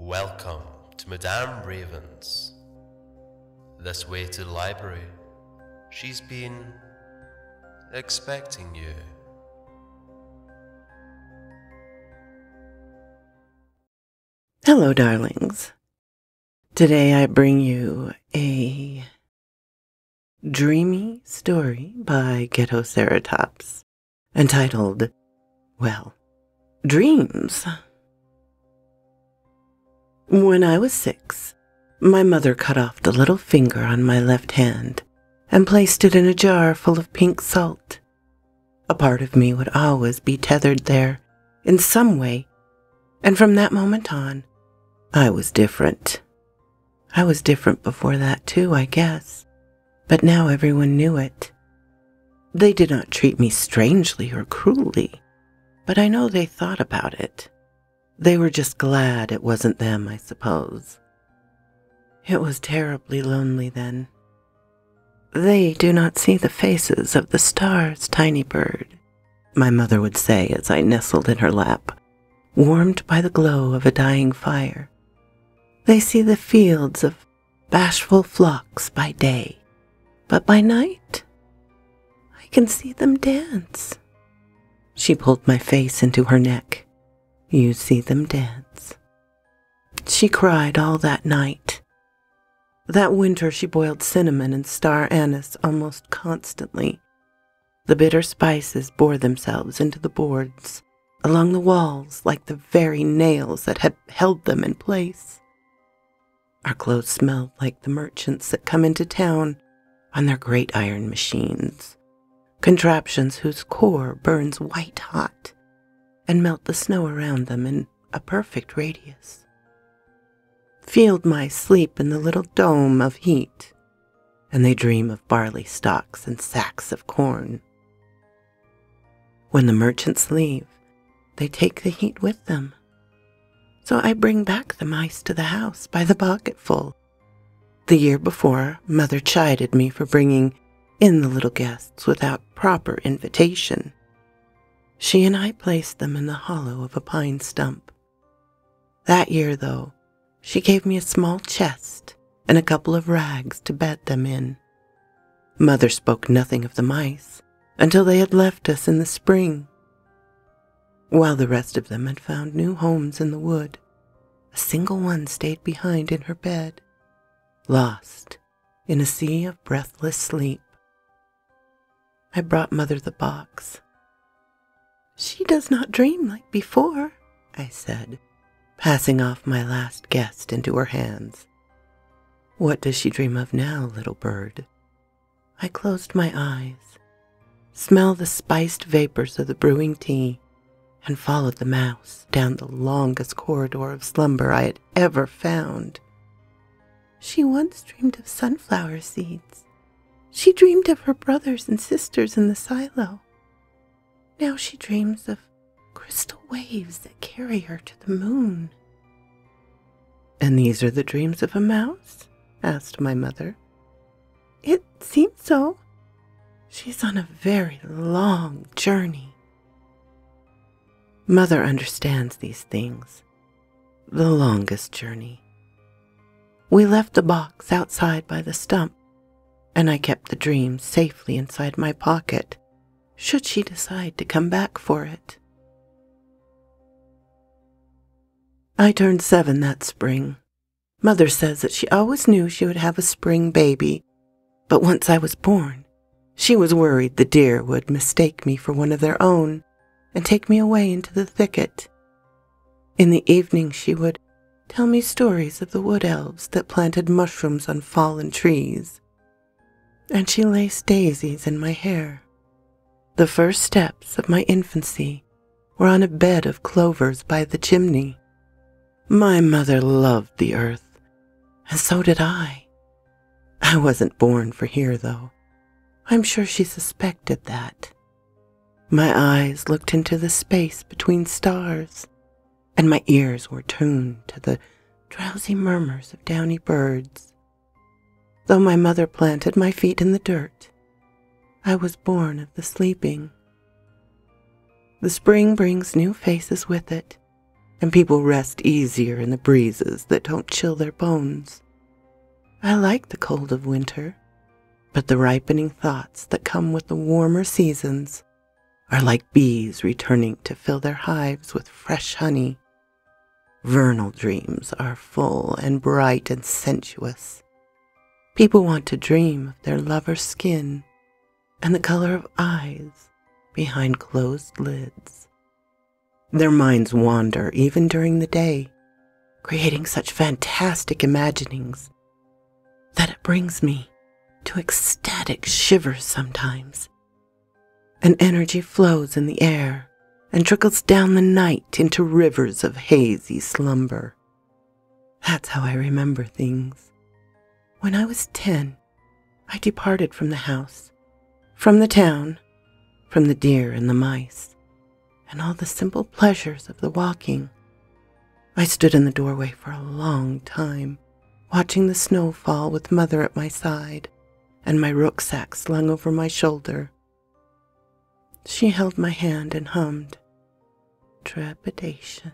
Welcome to Madame Raven's. This way to the library. She's been expecting you. Hello, darlings. Today I bring you a dreamy story by Ghettoceratops entitled, Dreams. When I was 6, my mother cut off the little finger on my left hand and placed it in a jar full of pink salt. A part of me would always be tethered there in some way, and from that moment on, I was different. I was different before that too, I guess, but now everyone knew it. They did not treat me strangely or cruelly, but I know they thought about it. They were just glad it wasn't them, I suppose. It was terribly lonely then. They do not see the faces of the stars, tiny bird, my mother would say as I nestled in her lap, warmed by the glow of a dying fire. They see the fields of bashful flocks by day, but by night, I can see them dance. She pulled my face into her neck. You see them dance. She cried all that night. That winter she boiled cinnamon and star anise almost constantly. The bitter spices bore themselves into the boards, along the walls like the very nails that had held them in place. Our clothes smelled like the merchants that come into town on their great iron machines, contraptions whose core burns white hot and melt the snow around them in a perfect radius. Field mice sleep in the little dome of heat, and they dream of barley stalks and sacks of corn. When the merchants leave, they take the heat with them. So I bring back the mice to the house by the bucketful. The year before, Mother chided me for bringing in the little guests without proper invitation. She and I placed them in the hollow of a pine stump. That year, though, she gave me a small chest and a couple of rags to bed them in. Mother spoke nothing of the mice until they had left us in the spring. While the rest of them had found new homes in the wood, a single one stayed behind in her bed, lost in a sea of breathless sleep. I brought Mother the box. She does not dream like before, I said, passing off my last guest into her hands. What does she dream of now, little bird? I closed my eyes, smelled the spiced vapors of the brewing tea, and followed the mouse down the longest corridor of slumber I had ever found. She once dreamed of sunflower seeds. She dreamed of her brothers and sisters in the silo. Now she dreams of crystal waves that carry her to the moon. And these are the dreams of a mouse? Asked my mother. It seems so. She's on a very long journey. Mother understands these things. The longest journey. We left the box outside by the stump, and I kept the dream safely inside my pocket, should she decide to come back for it. I turned 7 that spring. Mother says that she always knew she would have a spring baby, but once I was born, she was worried the deer would mistake me for one of their own and take me away into the thicket. In the evening she would tell me stories of the wood elves that planted mushrooms on fallen trees, and she laced daisies in my hair. The first steps of my infancy were on a bed of clovers by the chimney. My mother loved the earth, and so did I. I wasn't born for here, though. I'm sure she suspected that. My eyes looked into the space between stars, and my ears were tuned to the drowsy murmurs of downy birds. Though my mother planted my feet in the dirt, I was born of the sleeping. The spring brings new faces with it, and people rest easier in the breezes that don't chill their bones. I like the cold of winter, but the ripening thoughts that come with the warmer seasons are like bees returning to fill their hives with fresh honey. Vernal dreams are full and bright and sensuous. People want to dream of their lover's skin and the color of eyes behind closed lids. Their minds wander even during the day, creating such fantastic imaginings that it brings me to ecstatic shivers sometimes. An energy flows in the air and trickles down the night into rivers of hazy slumber. That's how I remember things. When I was 10, I departed from the house, from the town, from the deer and the mice, and all the simple pleasures of the walking. I stood in the doorway for a long time, watching the snow fall with Mother at my side and my rucksack slung over my shoulder. She held my hand and hummed, "Trepidation,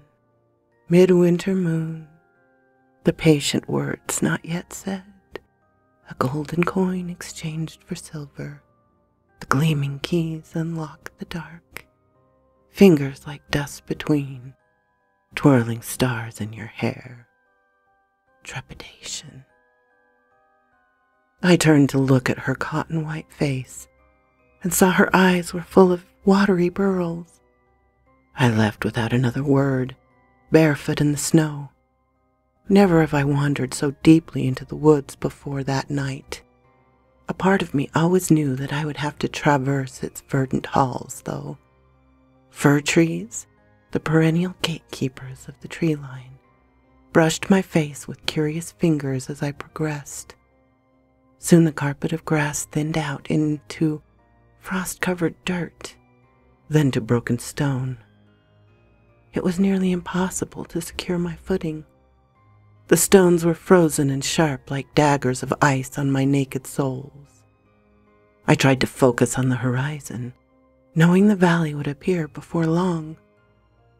midwinter moon, the patient words not yet said, a golden coin exchanged for silver, the gleaming keys unlock the dark, fingers like dust between, twirling stars in your hair. Trepidation." I turned to look at her cotton white face and saw her eyes were full of watery pearls. I left without another word, barefoot in the snow. Never have I wandered so deeply into the woods before that night. A part of me always knew that I would have to traverse its verdant halls, though. Fir trees, the perennial gatekeepers of the tree line, brushed my face with curious fingers as I progressed. Soon the carpet of grass thinned out into frost-covered dirt, then to broken stone. It was nearly impossible to secure my footing. The stones were frozen and sharp like daggers of ice on my naked soles. I tried to focus on the horizon, knowing the valley would appear before long.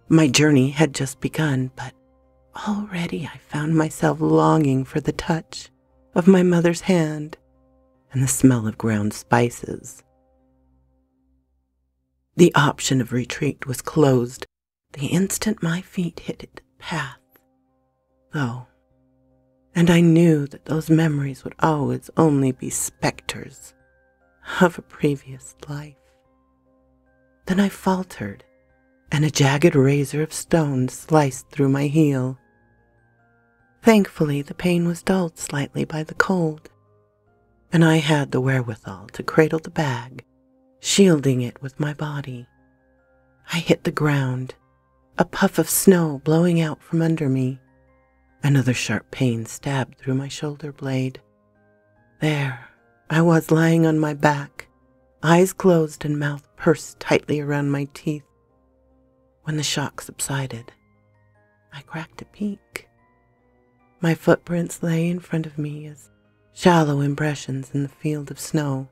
My journey had just begun, but already I found myself longing for the touch of my mother's hand and the smell of ground spices. The option of retreat was closed the instant my feet hit the path, though, and I knew that those memories would always only be specters of a previous life. Then I faltered, and a jagged razor of stone sliced through my heel. Thankfully, the pain was dulled slightly by the cold, and I had the wherewithal to cradle the bag, shielding it with my body. I hit the ground, a puff of snow blowing out from under me. Another sharp pain stabbed through my shoulder blade. There, I was lying on my back, eyes closed and mouth pursed tightly around my teeth. When the shock subsided, I cracked a peek. My footprints lay in front of me as shallow impressions in the field of snow,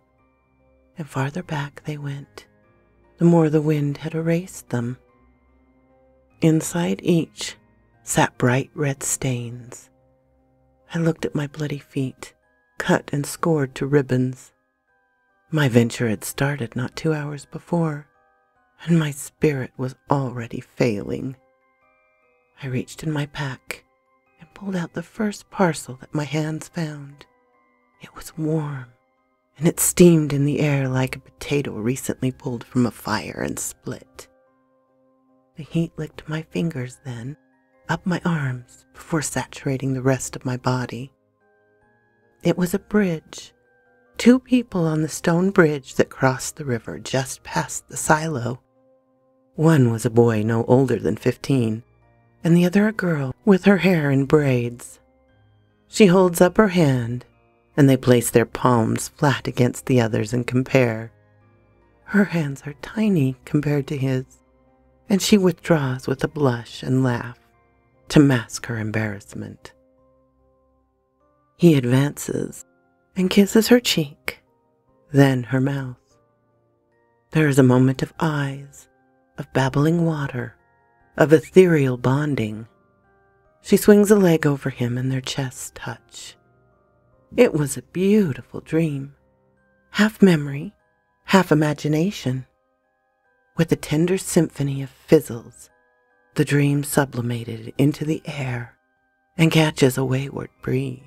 and farther back they went, the more the wind had erased them. Inside each sat bright red stains. I looked at my bloody feet, cut and scored to ribbons. My venture had started not 2 hours before, and my spirit was already failing. I reached in my pack and pulled out the first parcel that my hands found. It was warm, and it steamed in the air like a potato recently pulled from a fire and split. The heat licked my fingers then, up my arms, before saturating the rest of my body. It was a bridge. 2 people on the stone bridge that crossed the river just past the silo. One was a boy no older than 15, and the other a girl with her hair in braids. She holds up her hand, and they place their palms flat against the others and compare. Her hands are tiny compared to his, and she withdraws with a blush and laugh to mask her embarrassment. He advances and kisses her cheek, then her mouth. There is a moment of eyes, of babbling water, of ethereal bonding. She swings a leg over him and their chests touch. It was a beautiful dream, half memory, half imagination. With a tender symphony of fizzles, the dream sublimated into the air and catches a wayward breeze.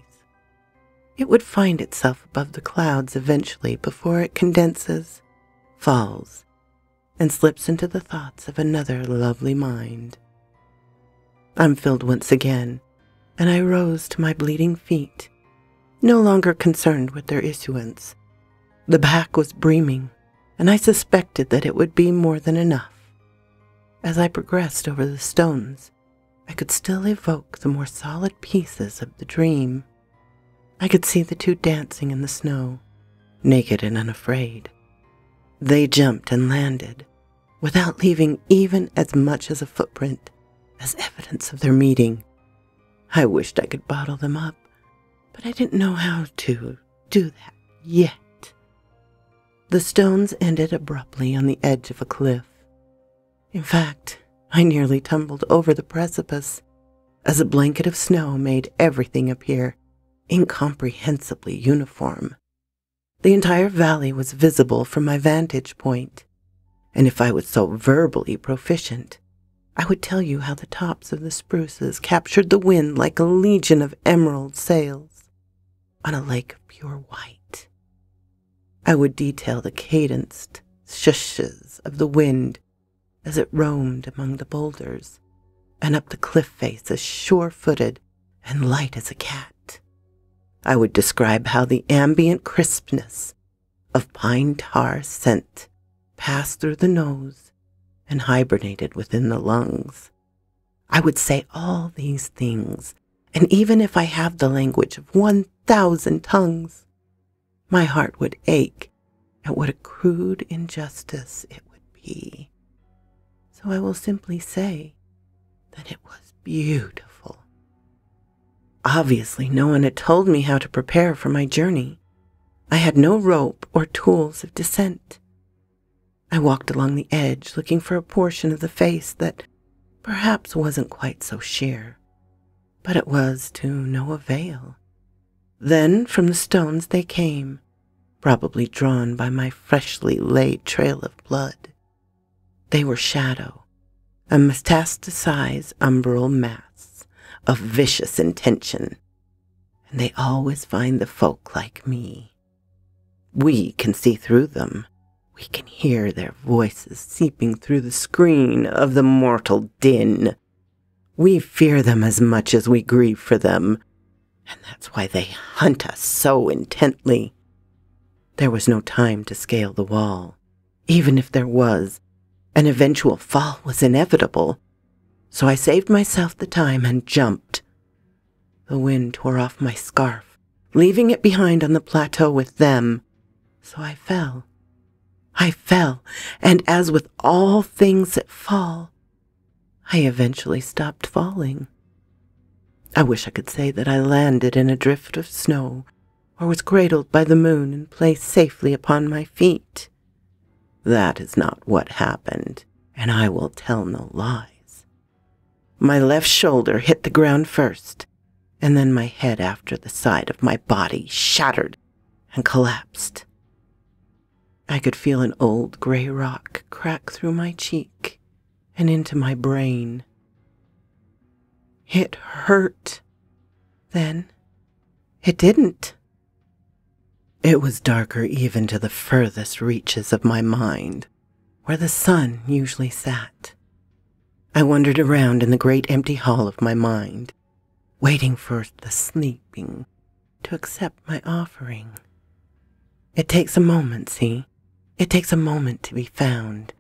It would find itself above the clouds eventually before it condenses, falls, and slips into the thoughts of another lovely mind. I'm filled once again, and I rose to my bleeding feet, no longer concerned with their issuance. The back was breaming, and I suspected that it would be more than enough. As I progressed over the stones, I could still evoke the more solid pieces of the dream. I could see the two dancing in the snow, naked and unafraid. They jumped and landed, without leaving even as much as a footprint, as evidence of their meeting. I wished I could bottle them up, but I didn't know how to do that yet. The stones ended abruptly on the edge of a cliff. In fact, I nearly tumbled over the precipice as a blanket of snow made everything appear incomprehensibly uniform. The entire valley was visible from my vantage point, and if I was so verbally proficient, I would tell you how the tops of the spruces captured the wind like a legion of emerald sails on a lake of pure white. I would detail the cadenced shushes of the wind as it roamed among the boulders and up the cliff face as sure-footed and light as a cat. I would describe how the ambient crispness of pine tar scent passed through the nose and hibernated within the lungs. I would say all these things, and even if I have the language of 1,000 tongues, my heart would ache at what a crude injustice it would be. So I will simply say that it was beautiful. Obviously, no one had told me how to prepare for my journey. I had no rope or tools of descent. I walked along the edge looking for a portion of the face that perhaps wasn't quite so sheer, but it was to no avail. Then from the stones they came, probably drawn by my freshly laid trail of blood. They were shadow, a metastasized umbral mass of vicious intention, and they always find the folk like me. We can see through them. We can hear their voices seeping through the screen of the mortal din. We fear them as much as we grieve for them, and that's why they hunt us so intently. There was no time to scale the wall. Even if there was, an eventual fall was inevitable, so I saved myself the time and jumped. The wind tore off my scarf, leaving it behind on the plateau with them, so I fell. I fell, and as with all things that fall, I eventually stopped falling. I wish I could say that I landed in a drift of snow, or was cradled by the moon and placed safely upon my feet. That is not what happened, and I will tell no lies. My left shoulder hit the ground first, and then my head after the side of my body shattered and collapsed. I could feel an old gray rock crack through my cheek and into my brain. It hurt. Then it didn't. It was darker even to the furthest reaches of my mind, where the sun usually sat. I wandered around in the great empty hall of my mind, waiting for the sleeping to accept my offering. It takes a moment, see? It takes a moment to be found,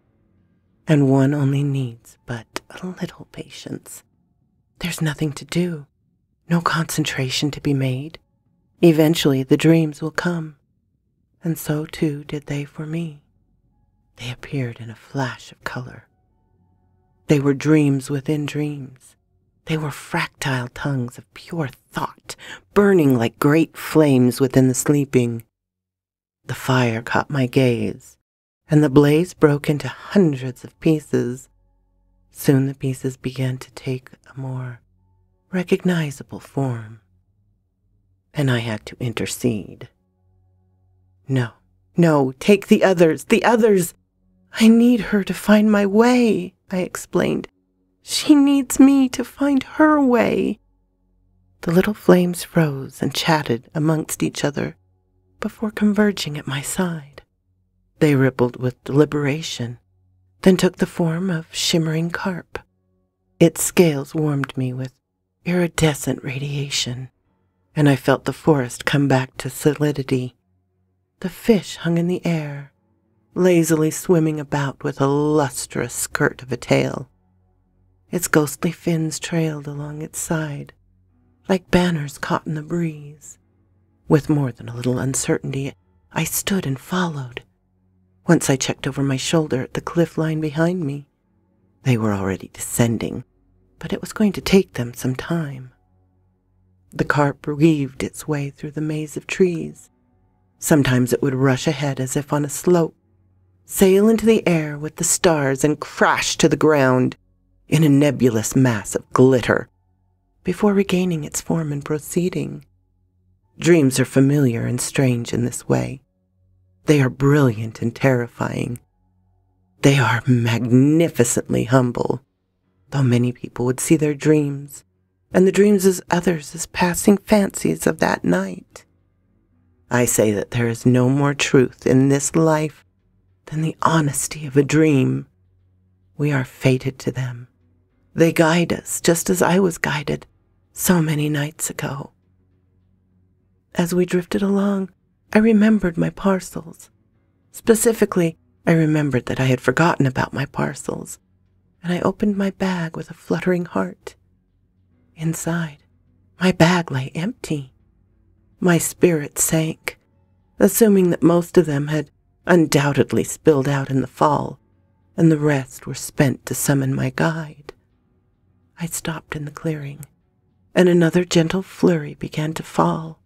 and one only needs but a little patience. There's nothing to do, no concentration to be made. Eventually the dreams will come, and so too did they for me. They appeared in a flash of color. They were dreams within dreams. They were fractile tongues of pure thought, burning like great flames within the sleeping. The fire caught my gaze, and the blaze broke into hundreds of pieces. Soon the pieces began to take a more recognizable form, and I had to intercede. No, no, take the others, the others. I need her to find my way, I explained. She needs me to find her way. The little flames froze and chatted amongst each other before converging at my side. They rippled with deliberation, then took the form of shimmering carp. Its scales warmed me with iridescent radiation, and I felt the forest come back to solidity. The fish hung in the air, lazily swimming about with a lustrous skirt of a tail. Its ghostly fins trailed along its side, like banners caught in the breeze. With more than a little uncertainty, I stood and followed. Once I checked over my shoulder at the cliff line behind me. They were already descending, but it was going to take them some time. The carp weaved its way through the maze of trees. Sometimes it would rush ahead as if on a slope, sail into the air with the stars, and crash to the ground in a nebulous mass of glitter, before regaining its form and proceeding. Dreams are familiar and strange in this way. They are brilliant and terrifying. They are magnificently humble, though many people would see their dreams, and the dreams of others as passing fancies of that night. I say that there is no more truth in this life than the honesty of a dream. We are fated to them. They guide us just as I was guided so many nights ago. As we drifted along, I remembered my parcels. Specifically, I remembered that I had forgotten about my parcels, and I opened my bag with a fluttering heart. Inside, my bag lay empty. My spirit sank, assuming that most of them had undoubtedly spilled out in the fall, and the rest were spent to summon my guide. I stopped in the clearing, and another gentle flurry began to fall.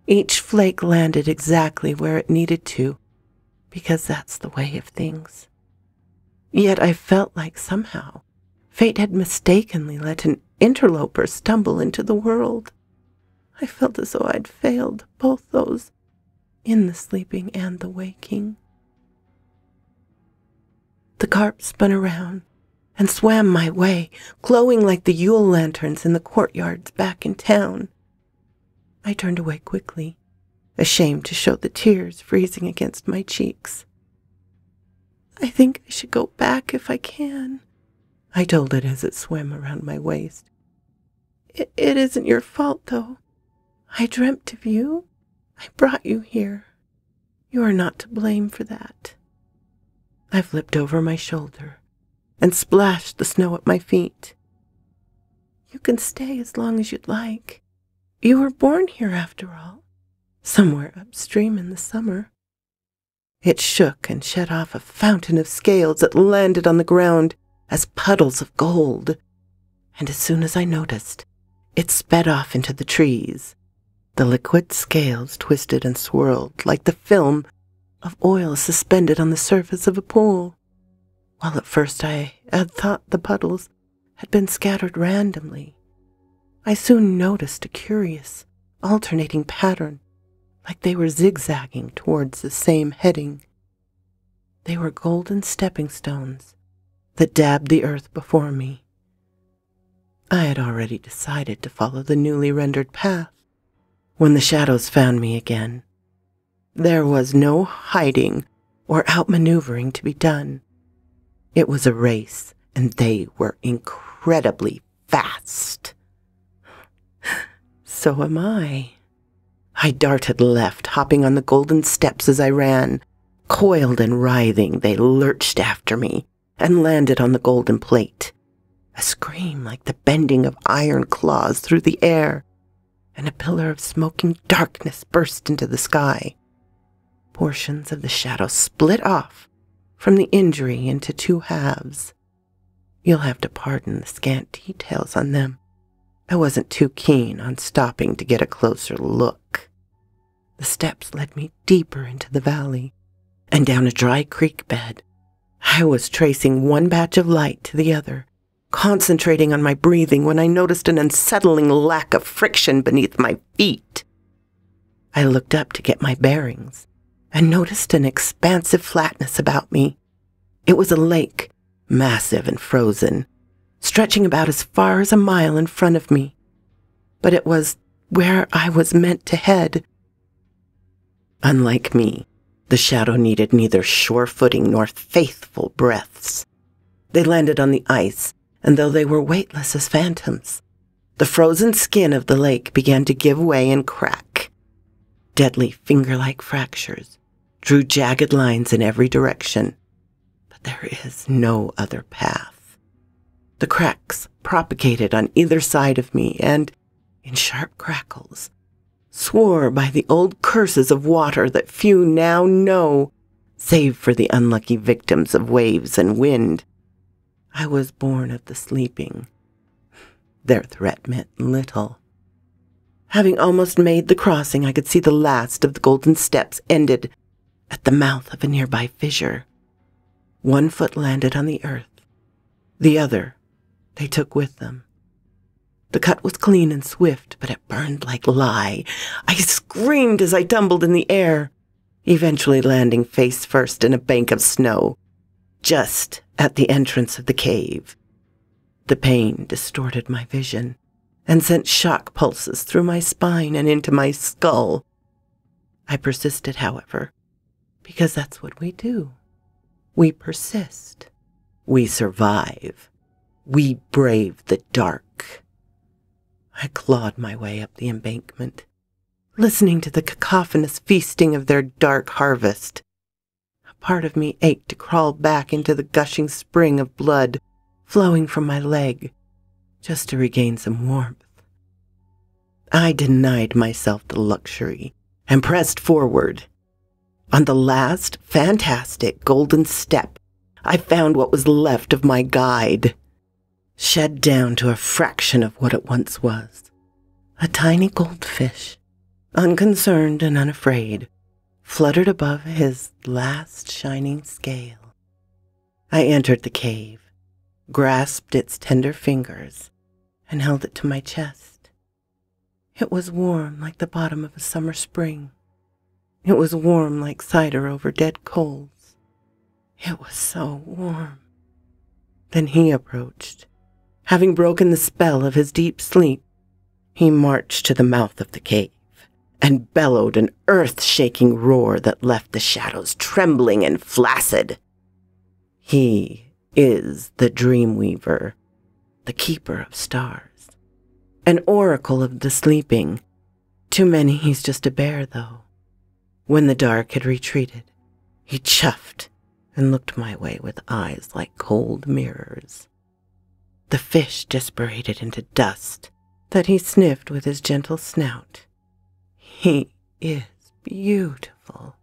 Each flake landed exactly where it needed to, because that's the way of things. Yet I felt like somehow fate had mistakenly let an interloper stumble into the world. I felt as though I'd failed both those in the sleeping and the waking. The carp spun around and swam my way, glowing like the Yule lanterns in the courtyards back in town. I turned away quickly, ashamed to show the tears freezing against my cheeks. I think I should go back if I can, I told it as it swam around my waist. It isn't your fault, though. I dreamt of you. I brought you here. You are not to blame for that. I flipped over my shoulder and splashed the snow at my feet. You can stay as long as you'd like. You were born here after all, somewhere upstream in the summer. It shook and shed off a fountain of scales that landed on the ground as puddles of gold, and as soon as I noticed, it sped off into the trees. The liquid scales twisted and swirled like the film of oil suspended on the surface of a pool. While at first I had thought the puddles had been scattered randomly, I soon noticed a curious, alternating pattern, like they were zigzagging towards the same heading. They were golden stepping stones that dabbed the earth before me. I had already decided to follow the newly rendered path when the shadows found me again. There was no hiding or outmaneuvering to be done. It was a race, and they were incredibly fast. So am I. I darted left, hopping on the golden steps as I ran. Coiled and writhing, they lurched after me and landed on the golden plate. A scream like the bending of iron claws through the air, and a pillar of smoking darkness burst into the sky. Portions of the shadow split off from the injury into two halves. You'll have to pardon the scant details on them. I wasn't too keen on stopping to get a closer look. The steps led me deeper into the valley and down a dry creek bed I was tracing one patch of light to the other, concentrating on my breathing when I noticed an unsettling lack of friction beneath my feet. I looked up to get my bearings and noticed an expansive flatness about me. It was a lake, massive and frozen, stretching about as far as a mile in front of me. But it was where I was meant to head. Unlike me, the shadow needed neither sure footing nor faithful breaths. They landed on the ice, and though they were weightless as phantoms, the frozen skin of the lake began to give way and crack. Deadly finger-like fractures drew jagged lines in every direction, but there is no other path. The cracks propagated on either side of me and, in sharp crackles, swore by the old curses of water that few now know, save for the unlucky victims of waves and wind. I was born of the sleeping. Their threat meant little. Having almost made the crossing, I could see the last of the golden steps ended at the mouth of a nearby fissure. One foot landed on the earth. The other they took with them. The cut was clean and swift, but it burned like lye. I screamed as I tumbled in the air, eventually landing face first in a bank of snow, just at the entrance of the cave. The pain distorted my vision and sent shock pulses through my spine and into my skull. I persisted, however, because that's what we do. We persist. We survive. We brave the dark. I clawed my way up the embankment, listening to the cacophonous feasting of their dark harvest. A part of me ached to crawl back into the gushing spring of blood flowing from my leg, just to regain some warmth. I denied myself the luxury and pressed forward. On the last fantastic golden step, I found what was left of my guide, shed down to a fraction of what it once was. A tiny goldfish, unconcerned and unafraid, fluttered above his last shining scale. I entered the cave, grasped its tender fingers, and held it to my chest. It was warm like the bottom of a summer spring. It was warm like cider over dead coals. It was so warm. Then he approached. Having broken the spell of his deep sleep, he marched to the mouth of the cave and bellowed an earth-shaking roar that left the shadows trembling and flaccid. He is the Dreamweaver, the keeper of stars, an oracle of the sleeping. To many, he's just a bear, though. When the dark had retreated, he chuffed and looked my way with eyes like cold mirrors. The fish disparated into dust that he sniffed with his gentle snout. He is beautiful.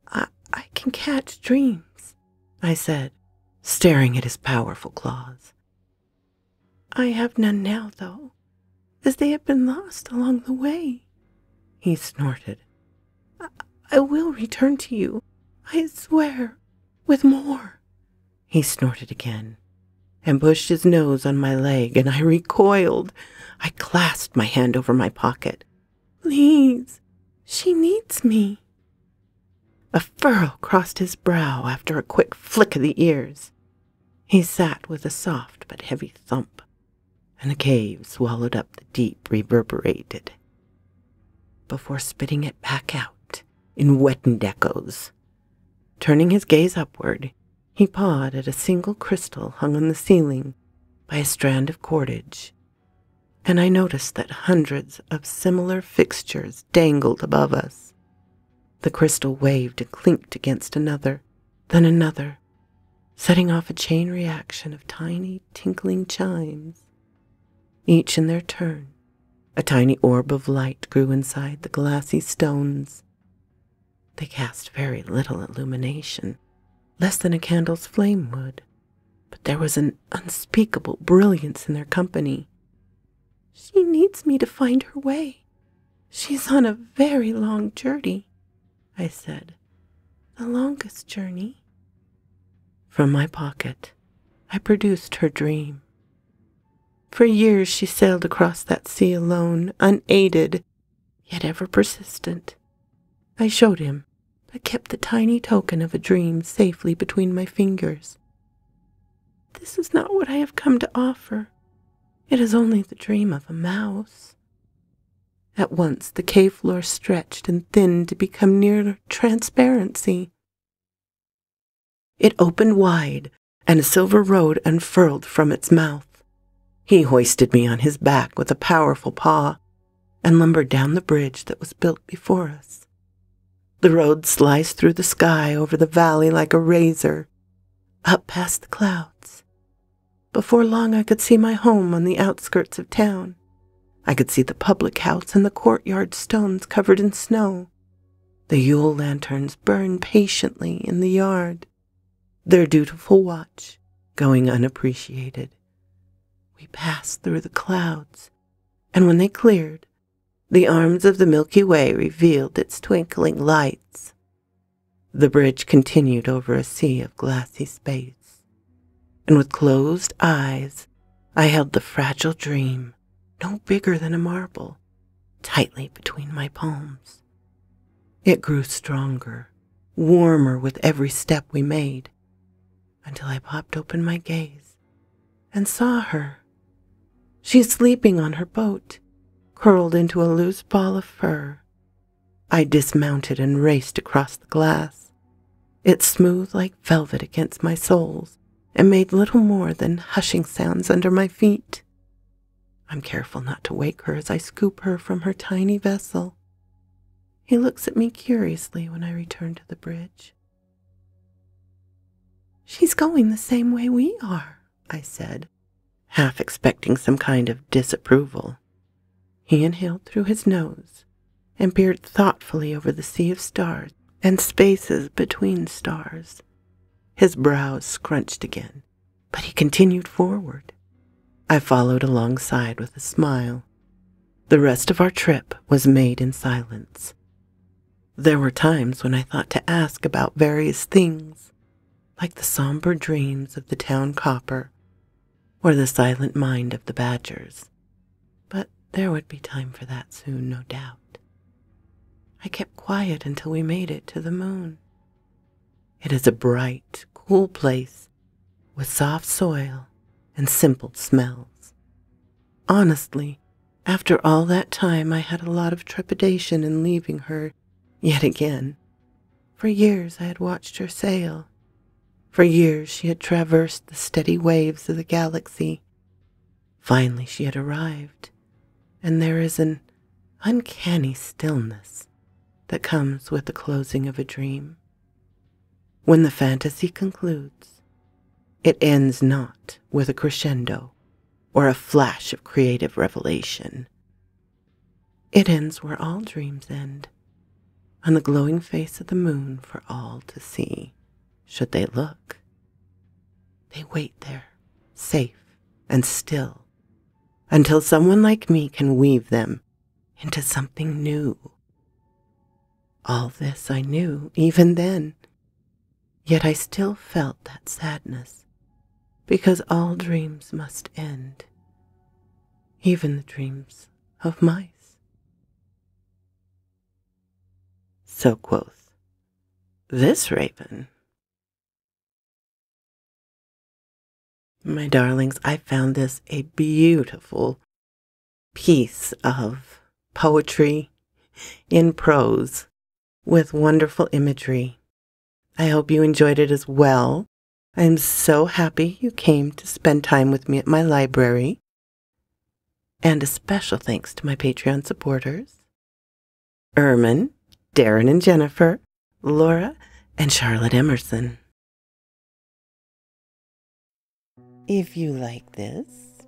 I can catch dreams, I said, staring at his powerful claws. I have none now, though, as they have been lost along the way, he snorted. I will return to you, I swear, with more. He snorted again and pushed his nose on my leg, and I recoiled. I clasped my hand over my pocket. Please, she needs me. A furrow crossed his brow after a quick flick of the ears. He sat with a soft but heavy thump, and the cave swallowed up the deep reverberated, before spitting it back out in wettened echoes. Turning his gaze upward, he pawed at a single crystal hung on the ceiling by a strand of cordage, and I noticed that hundreds of similar fixtures dangled above us. The crystal waved and clinked against another, then another, setting off a chain reaction of tiny tinkling chimes. Each in their turn, a tiny orb of light grew inside the glassy stones. They cast very little illumination, less than a candle's flame would, but there was an unspeakable brilliance in their company. She needs me to find her way. She's on a very long journey, I said. The longest journey. From my pocket, I produced her dream. For years she sailed across that sea alone, unaided, yet ever persistent. I showed him, but kept the tiny token of a dream safely between my fingers. This is not what I have come to offer. It is only the dream of a mouse. At once the cave floor stretched and thinned to become near transparency. It opened wide, and a silver road unfurled from its mouth. He hoisted me on his back with a powerful paw and lumbered down the bridge that was built before us. The road sliced through the sky over the valley like a razor, up past the clouds. Before long I could see my home on the outskirts of town. I could see the public house and the courtyard stones covered in snow. The Yule lanterns burned patiently in the yard, their dutiful watch going unappreciated. We passed through the clouds, and when they cleared, the arms of the Milky Way revealed its twinkling lights. The bridge continued over a sea of glassy space, and with closed eyes, I held the fragile dream, no bigger than a marble, tightly between my palms. It grew stronger, warmer with every step we made, until I popped open my gaze and saw her. She is sleeping on her boat, curled into a loose ball of fur. I dismounted and raced across the glass. It smoothed like velvet against my soles and made little more than hushing sounds under my feet. I'm careful not to wake her as I scoop her from her tiny vessel. He looks at me curiously when I return to the bridge. She's going the same way we are, I said, half expecting some kind of disapproval. He inhaled through his nose and peered thoughtfully over the sea of stars and spaces between stars. His brows scrunched again, but he continued forward. I followed alongside with a smile. The rest of our trip was made in silence. There were times when I thought to ask about various things, like the somber dreams of the town copper or the silent mind of the badgers. But there would be time for that soon, no doubt. I kept quiet until we made it to the moon. It is a bright, cool place with soft soil and simple smells. Honestly, after all that time, I had a lot of trepidation in leaving her yet again. For years I had watched her sail. For years she had traversed the steady waves of the galaxy. Finally she had arrived, and there is an uncanny stillness that comes with the closing of a dream. When the fantasy concludes, it ends not with a crescendo or a flash of creative revelation. It ends where all dreams end, on the glowing face of the moon for all to see, should they look. They wait there, safe and still, until someone like me can weave them into something new. All this I knew even then, yet I still felt that sadness, because all dreams must end, even the dreams of mice. So quoth this raven. My darlings, I found this a beautiful piece of poetry in prose with wonderful imagery. I hope you enjoyed it as well. I am so happy you came to spend time with me at my library. And a special thanks to my Patreon supporters, Ermin, Darren and Jennifer, Laura, and Charlotte Emerson. If you like this,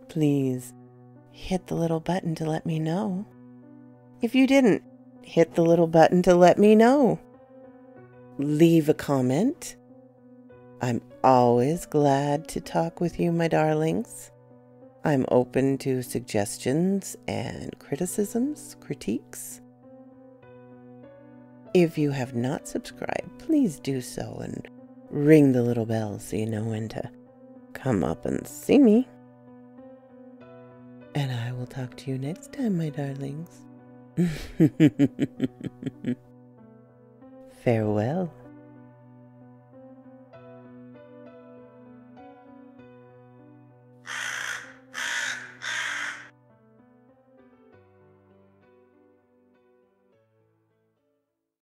please hit the little button to let me know. If you didn't, hit the little button to let me know. Leave a comment. I'm always glad to talk with you, my darlings. I'm open to suggestions and criticisms, critiques. If you have not subscribed, please do so and Ring the little bell so you know when to come up and see me. And I will talk to you next time, my darlings. Farewell.